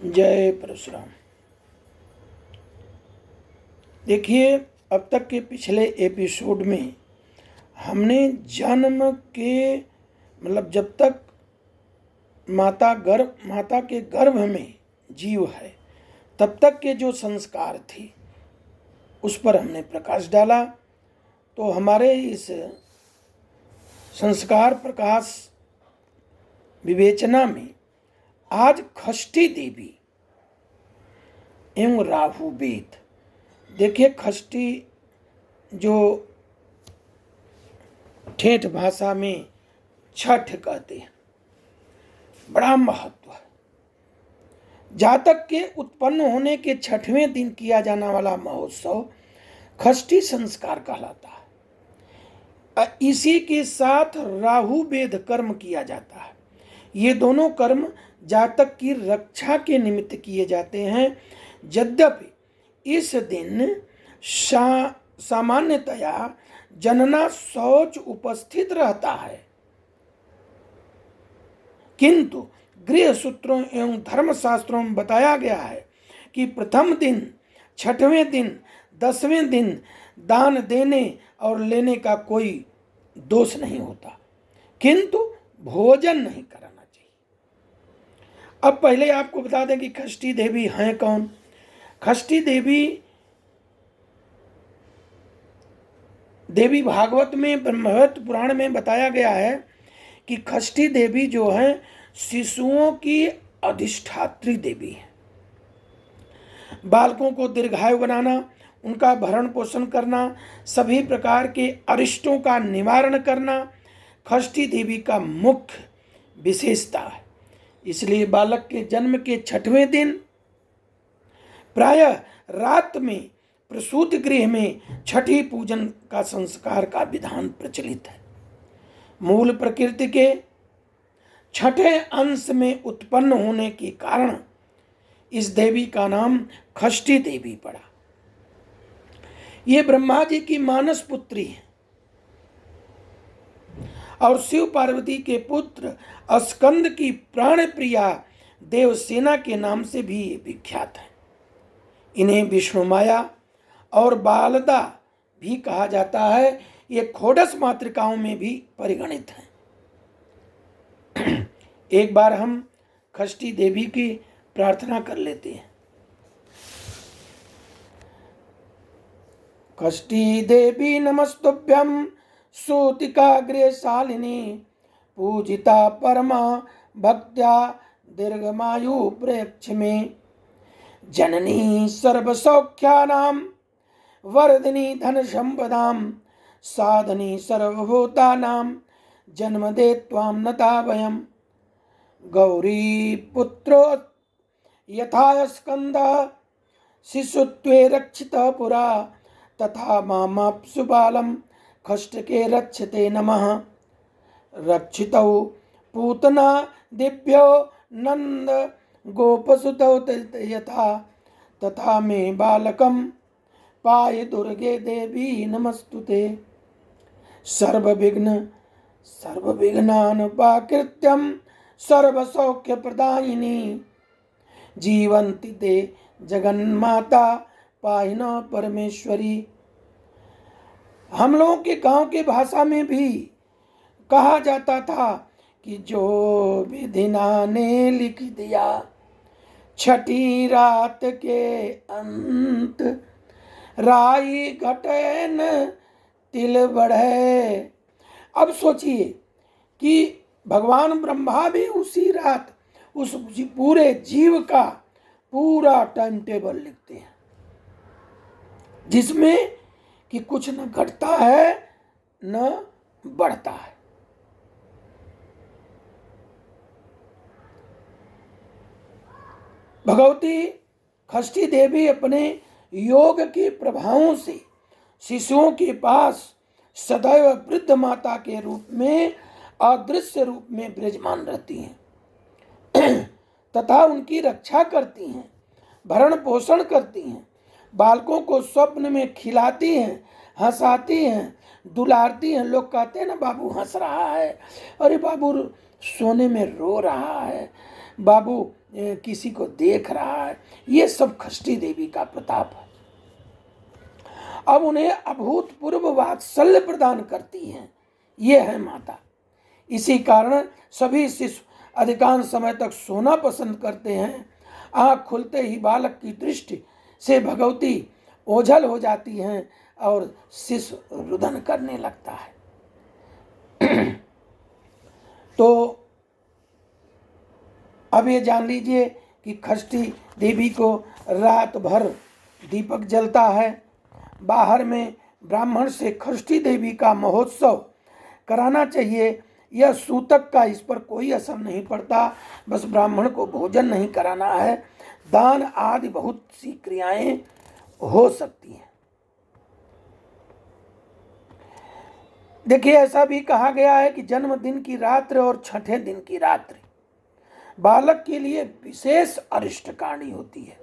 जय परशुराम। देखिए, अब तक के पिछले एपिसोड में हमने जन्म के जब तक माता के गर्भ में जीव है तब तक के जो संस्कार थे उस पर हमने प्रकाश डाला। तो हमारे इस संस्कार प्रकाश विवेचना में आज षष्ठी देवी एवं राहु वेद। देखिए, षष्ठी जो ठेठ भाषा में छठ कहते हैं, बड़ा महत्व है। जातक के उत्पन्न होने के 6वें दिन किया जाने वाला महोत्सव षष्ठी संस्कार कहलाता है। इसी के साथ राहु वेद कर्म किया जाता है। ये दोनों कर्म जातक की रक्षा के निमित्त किए जाते हैं। यद्यपि इस दिन सामान्यतया जनना शौच उपस्थित रहता है, किंतु गृह सूत्रों एवं धर्मशास्त्रों में बताया गया है कि प्रथम दिन, 6वें दिन, 10वें दिन दान देने और लेने का कोई दोष नहीं होता, किंतु भोजन नहीं कराना चाहिए। अब पहले आपको बता दें कि षष्ठी देवी हैं कौन। षष्ठी देवी भागवत में, ब्रह्मवत पुराण में बताया गया है कि षष्ठी देवी जो है शिशुओं की अधिष्ठात्री देवी है। बालकों को दीर्घायु बनाना, उनका भरण पोषण करना, सभी प्रकार के अरिष्टों का निवारण करना षष्ठी देवी का मुख्य विशेषता है। इसलिए बालक के जन्म के 6वें दिन प्रायः रात में प्रसूति गृह में छठी पूजन का संस्कार का विधान प्रचलित है। मूल प्रकृति के 6ठे अंश में उत्पन्न होने के कारण इस देवी का नाम षष्ठी देवी पड़ा। ये ब्रह्मा जी की मानस पुत्री है और शिव पार्वती के पुत्र स्कंद की प्राण प्रिया देवसेना के नाम से भी विख्यात है। इन्हें विष्णु माया और बालदा भी कहा जाता है। ये खोडस मातृकाओं में भी परिगणित हैं। एक बार हम षष्ठी देवी की प्रार्थना कर लेते हैं। षष्ठी देवी नमस्तुभ्यं सूतिकाग्रशालिनी, पूजिता परमा भक्त्या दीर्घमायु प्रेक्ष में, जननी सर्वसौख्यानां वर्धिनी धन संपदां, साधनी सर्वभूतानां जन्मदे त्वां नता वयम्। गौरी पुत्रो यथा स्कंदः शिशुत्वे रक्षितः पुरा, तथा मामाप्सु बालं षष्ठके रक्षते नमः। रक्षितौ पूतना दिव्यो नंद गोपसुतौ यथा, तथा मे बालकं पाहि दुर्गे देवी नमस्तुते। सर्वविघ्नानुपाकृत्यं सर्वसौख्यप्रदायिनी, जीवन्ति ते जगन्माता पाहि न परमेश्वरी। हम लोगों के गांव के भाषा में भी कहा जाता था कि जो विधिना ने लिख दिया छठी रात के अंत, राई घटे न तिल बढ़े। अब सोचिए कि भगवान ब्रह्मा भी उसी रात उस पूरे जीव का पूरा टाइम टेबल लिखते हैं, जिसमें कि कुछ न घटता है न बढ़ता है। भगवती षष्ठी देवी अपने योग के प्रभावों से शिशुओं के पास सदैव वृद्ध माता के रूप में, अदृश्य रूप में विराजमान रहती हैं तथा उनकी रक्षा करती हैं, भरण पोषण करती हैं, बालकों को स्वप्न में खिलाती हैं, हंसाती हैं, दुलारती हैं। लोग कहते हैं ना, बाबू हंस रहा है, अरे बाबू सोने में रो रहा है, बाबू किसी को देख रहा है, ये सब षष्ठी देवी का प्रताप है। अब उन्हें अभूतपूर्व वात्सल्य प्रदान करती हैं, ये है माता। इसी कारण सभी शिशु अधिकांश समय तक सोना पसंद करते हैं। आँख खुलते ही बालक की दृष्टि से भगवती ओझल हो जाती हैं और शिशु रुदन करने लगता है। तो अब ये जान लीजिए कि षष्ठी देवी को रात भर दीपक जलता है। बाहर में ब्राह्मण से षष्ठी देवी का महोत्सव कराना चाहिए। यह सूतक का इस पर कोई असर नहीं पड़ता, बस ब्राह्मण को भोजन नहीं कराना है। दान आदि बहुत सी क्रियाएं हो सकती हैं। देखिए, ऐसा भी कहा गया है कि जन्मदिन की रात्रि और छठे दिन की रात्रि बालक के लिए विशेष अरिष्टकारणी होती है,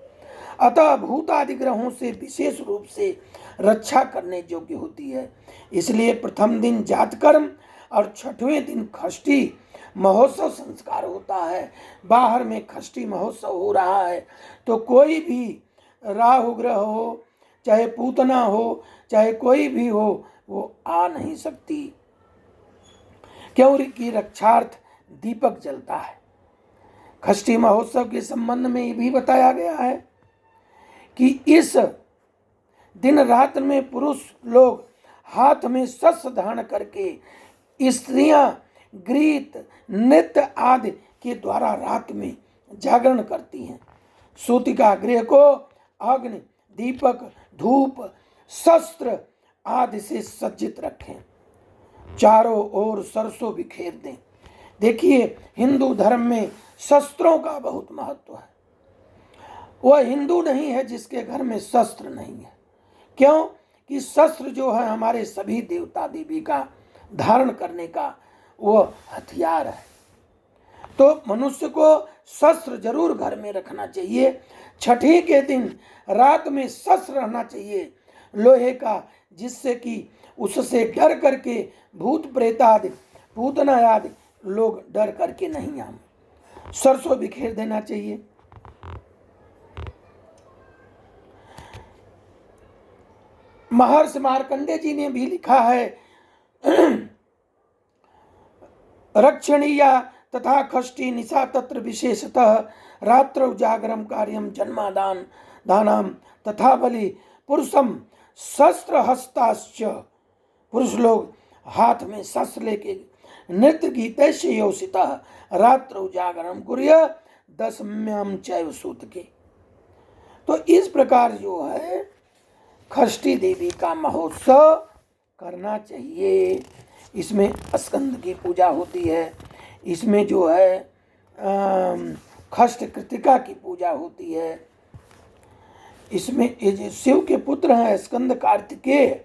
अतः भूत आदि ग्रहों से विशेष रूप से रक्षा करने योग्य होती है। इसलिए प्रथम दिन जातकर्म और छठवें दिन षष्ठी महोत्सव संस्कार होता है। बाहर में षष्ठी महोत्सव हो रहा है तो कोई भी राहु ग्रह हो, चाहे पूतना हो, चाहे कोई भी हो, वो आ नहीं सकती, क्योंकि रक्षार्थ दीपक जलता है। षष्ठी महोत्सव के संबंध में ये भी बताया गया है कि इस दिन रात में पुरुष लोग हाथ में शस्त्र धारण करके स्त्रियां गीत नृत्य आदि के द्वारा रात में जागरण करती हैं। सूतिका गृह को अग्नि, दीपक, धूप, शस्त्र आदि से सज्जित रखें, चारों ओर सरसों बिखेर दें। देखिए, हिंदू धर्म में शस्त्रों का बहुत महत्व है। वह हिंदू नहीं है जिसके घर में शस्त्र नहीं है। क्यों कि शस्त्र जो है हमारे सभी देवता देवी का धारण करने का वो हथियार है। तो मनुष्य को शस्त्र जरूर घर में रखना चाहिए। छठी के दिन रात में शस्त्र रहना चाहिए लोहे का, जिससे कि उससे डर करके भूत प्रेत आदि, पूतना आदि लोग डर करके नहीं आए। सरसों बिखेर देना चाहिए। महर्षि मार्कंडेय जी ने भी लिखा है, रक्षणीया तथा षष्ठी निशा तत्र विशेषतः रात्रौ जागरम कार्यम जन्मादान दानाम तथा बलि पुरुषम शस्त्र हस्ताश्च। पुरुष लोग हाथ में शस्त्र लेके नृत्य गीतैश्च योषितः रात्रौ जागरम कुर्य दशम्याम चैव सूतके। तो इस प्रकार जो है षष्ठी देवी का महोत्सव करना चाहिए। इसमें स्कंद की पूजा होती है, इसमें जो है षष्ठ कृतिका की पूजा होती है, इसमें ये जो शिव के पुत्र हैं स्कंद कार्तिकेय,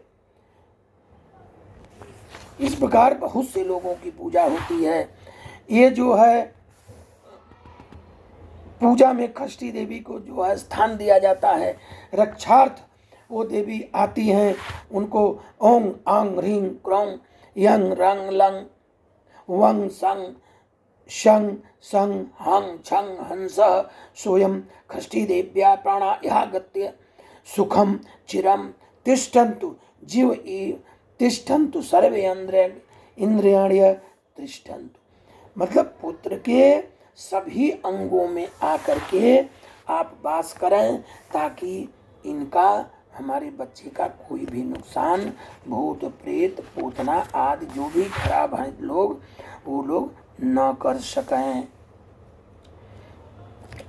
इस प्रकार बहुत से लोगों की पूजा होती है। ये जो है पूजा में षष्ठी देवी को जो है स्थान दिया जाता है। रक्षार्थ वो देवी आती हैं, उनको ओं आंग ह्रीं क्रों यंग रंग लंग वंग संग शंग संग हंग छंग हंस सोयम षष्ठी देव्या प्राणायागत्य सुखम चिरम तिष्ठन्तु जीव तिष्ठन्तु सर्वे इंद्रियाण्य तिष्ठन्तु। मतलब पुत्र के सभी अंगों में आकर के आप वास करें, ताकि इनका, हमारे बच्चे का कोई भी नुकसान भूत प्रेत पूतना आदि जो भी खराब हैं लोग, वो लोग न कर सकें।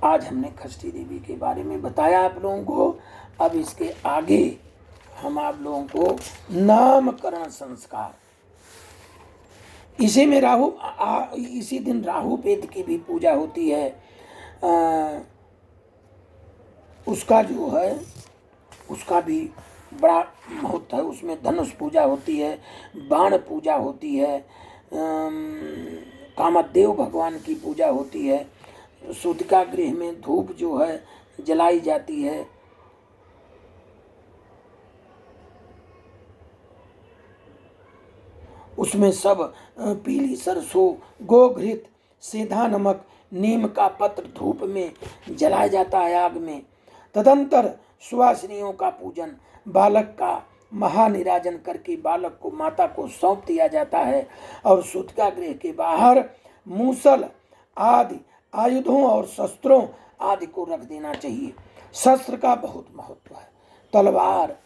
आज हमने षष्ठी देवी के बारे में बताया आप लोगों को। अब इसके आगे हम आप लोगों को नामकरण संस्कार, इसी में इसी दिन राहु पेद की भी पूजा होती है। उसका जो है उसका भी बड़ा महत्व है। उसमें धनुष पूजा होती है, बाण पूजा होती है, कामदेव भगवान की पूजा होती है, सूतिका गृह में धूप जो है जलाई जाती है। उसमें सब पीली सरसों, गोघृत, सेंधा नमक, नीम का पत्र धूप में जलाया जाता है आग में। तदंतर सुवासिनियों का पूजन, बालक का महानिराजन करके बालक को माता को सौंप दिया जाता है और सूतिका गृह के बाहर मूसल आदि आयुधों और शस्त्रों आदि को रख देना चाहिए। शस्त्र का बहुत महत्व है। तलवार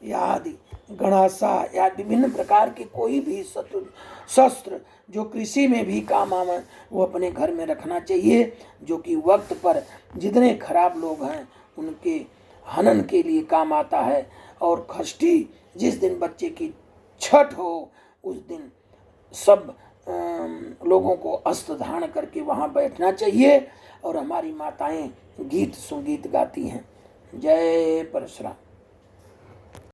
या आदि गणासा या विभिन्न प्रकार के कोई भी शस्त्र जो कृषि में भी काम आवे वो अपने घर में रखना चाहिए, जो कि वक्त पर जितने खराब लोग हैं उनके हनन के लिए काम आता है। और खष्टी जिस दिन बच्चे की छठ हो उस दिन सब लोगों को अस्त्र धारण करके वहाँ बैठना चाहिए। और हमारी माताएं गीत संगीत गाती हैं। जय परशुराम।